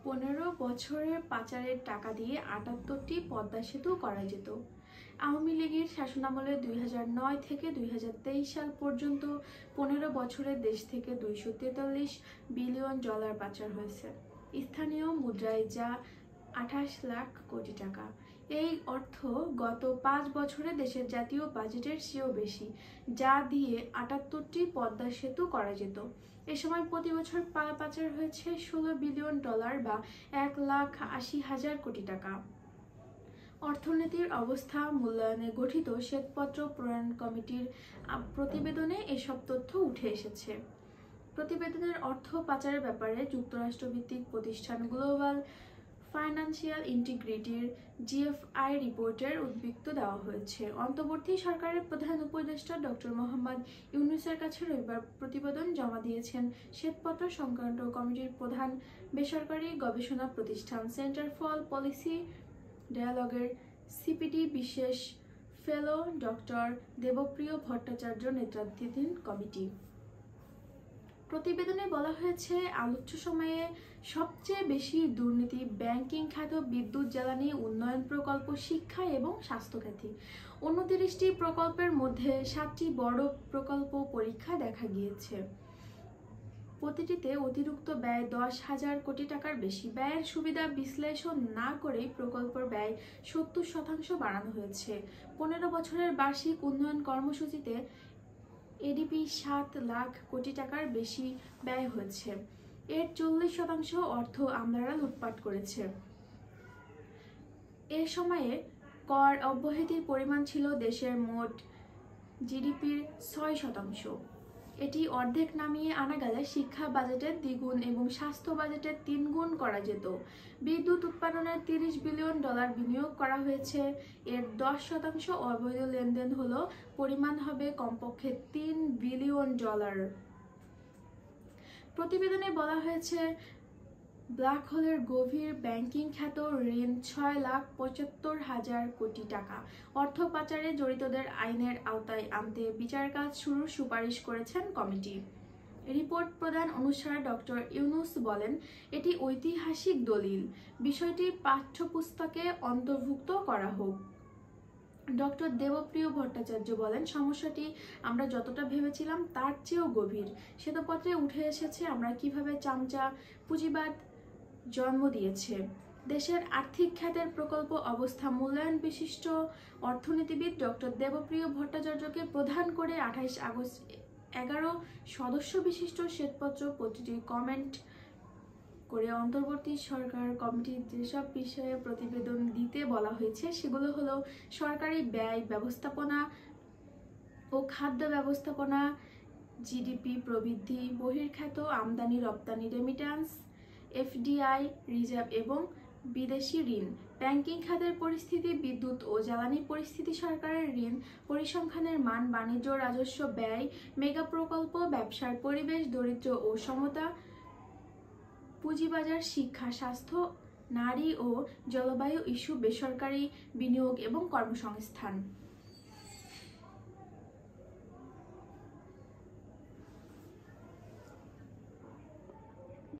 15 বছরে পাচারের টাকা দিয়ে 78টি পদ্মা সেতু করা যেত। আওয়ামী লীগের শাসনামলে 2009 থেকে 2023 সাল পর্যন্ত 15 বছরে দেশ থেকে 243 বিলিয়ন ডলার পাচার হয়েছে, স্থানীয় মুদ্রায় যা 28 লাখ কোটি টাকা। এই অর্থ গত 5 বছরে দেশের জাতীয় বাজেটের চেয়েও বেশি, যা দিয়ে 78টি পদ্মা সেতু করা যেত। এ সময় প্রতি বছর পাচার হয়েছে 16 বিলিয়ন ডলার বা 1,80,000 কোটি টাকা। অর্থনীতির অবস্থা মূল্যায়নে গঠিত শ্বেতপত্র প্রণয়ন কমিটির প্রতিবেদনে এসব তথ্য উঠে এসেছে। প্রতিবেদনের অর্থ পাচারের ব্যাপারে যুক্তরাষ্ট্রভিত্তিক প্রতিষ্ঠান গ্লোবাল ফাইন্যান্সিয়াল ইন্টিগ্রিটির জিএফআই রিপোর্টের উদ্বৃত্ত দেওয়া হয়েছে। অন্তর্বর্তী সরকারের প্রধান উপদেষ্টা ডক্টর মোহাম্মদ ইউনূসের কাছে রবিবার প্রতিবেদন জমা দিয়েছেন শ্বেতপত্র সংক্রান্ত কমিটির প্রধান বেসরকারি গবেষণা প্রতিষ্ঠান সেন্টার ফর পলিসি ডায়ালগের সিপিডি বিশেষ ফেলো ডক্টর দেবপ্রিয় ভট্টাচার্য নেতৃত্বাধীন কমিটি। প্রতিবেদনে বলা হয়েছে, আলোচ্য সময়ে সবচেয়ে বেশি দুর্নীতি ব্যাংকিং খাত, বিদ্যুৎ জ্বালানি উন্নয়ন প্রকল্প, শিক্ষা এবং স্বাস্থ্য খাতে। 29টি প্রকল্পের মধ্যে 7টি বড় প্রকল্প পরীক্ষা দেখা গিয়েছে। প্রতিটিতে অতিরিক্ত ব্যয় 10,000 কোটি টাকার বেশি। ব্যয়ের সুবিধা বিশ্লেষণ না করেই প্রকল্পের ব্যয় 70% বাড়ানো হয়েছে। 15 বছরের বার্ষিক উন্নয়ন কর্মসূচিতে এডিপি 7 লাখ কোটি টাকার বেশি ব্যয় হয়েছে। এর 40% অর্থ আমলারা লুটপাট করেছে। এ সময়ে কর অব্যাহতির পরিমাণ ছিল দেশের মোট জিডিপির 6%। এটি অর্ধেক নামিয়ে আনা গেলে শিক্ষা বাজেটের দ্বিগুণ এবং স্বাস্থ্য বাজেটের 3 গুণ করা যেত। বিদ্যুৎ উৎপাদনের 30 বিলিয়ন ডলার বিনিয়োগ করা হয়েছে। এর 10% অবৈধ লেনদেন হলো পরিমাণ হবে কমপক্ষে 3 বিলিয়ন ডলার। প্রতিবেদনে বলা হয়েছে, ব্ল্যাক হোলের গভীর ব্যাংকিং খাত ঋণ 6,75,000 কোটি টাকা। অর্থ পাচারে জড়িতদের আইনের আওতায় আনতে বিচার কাজ শুরুর সুপারিশ করেছেন কমিটি। রিপোর্ট প্রদান অনুসারে ডক্টর ইউনূস বলেন, এটি ঐতিহাসিক দলিল, বিষয়টি পাঠ্যপুস্তকে অন্তর্ভুক্ত করা হোক। ডক্টর দেবপ্রিয় ভট্টাচার্য বলেন, সমস্যাটি আমরা যতটা ভেবেছিলাম তার চেয়েও গভীর। শ্বেতপত্রে উঠে এসেছে আমরা কিভাবে চামচা পুঁজিবাদ জন্ম দিয়েছে। দেশের আর্থিক খাতের প্রকল্প অবস্থা মূল্যায়ন বিশিষ্ট অর্থনীতিবিদ ডক্টর দেবপ্রিয় ভট্টাচার্যকে প্রধান করে 28 আগস্ট 11 সদস্য বিশিষ্ট শ্বেতপত্র প্রতিটি কমেন্ট করে অন্তর্বর্তী সরকার কমিটির যেসব বিষয়ে প্রতিবেদন দিতে বলা হয়েছে সেগুলো হলো সরকারি ব্যয় ব্যবস্থাপনা ও খাদ্য ব্যবস্থাপনা, জিডিপি প্রবৃদ্ধি, বহির্খাত আমদানি রপ্তানি, রেমিট্যান্স, এফডিআই, রিজার্ভ এবং বিদেশি ঋণ, ব্যাংকিং খাতের পরিস্থিতি, বিদ্যুৎ ও জ্বালানি পরিস্থিতি, সরকারের ঋণ পরিসংখ্যানের মান, বাণিজ্য রাজস্ব ব্যয়, মেগা প্রকল্প, ব্যবসার পরিবেশ, দরিদ্র ও সমতা, পুঁজিবাজার, শিক্ষা, স্বাস্থ্য, নারী ও জলবায়ু ইস্যু, বেসরকারি বিনিয়োগ এবং কর্মসংস্থান।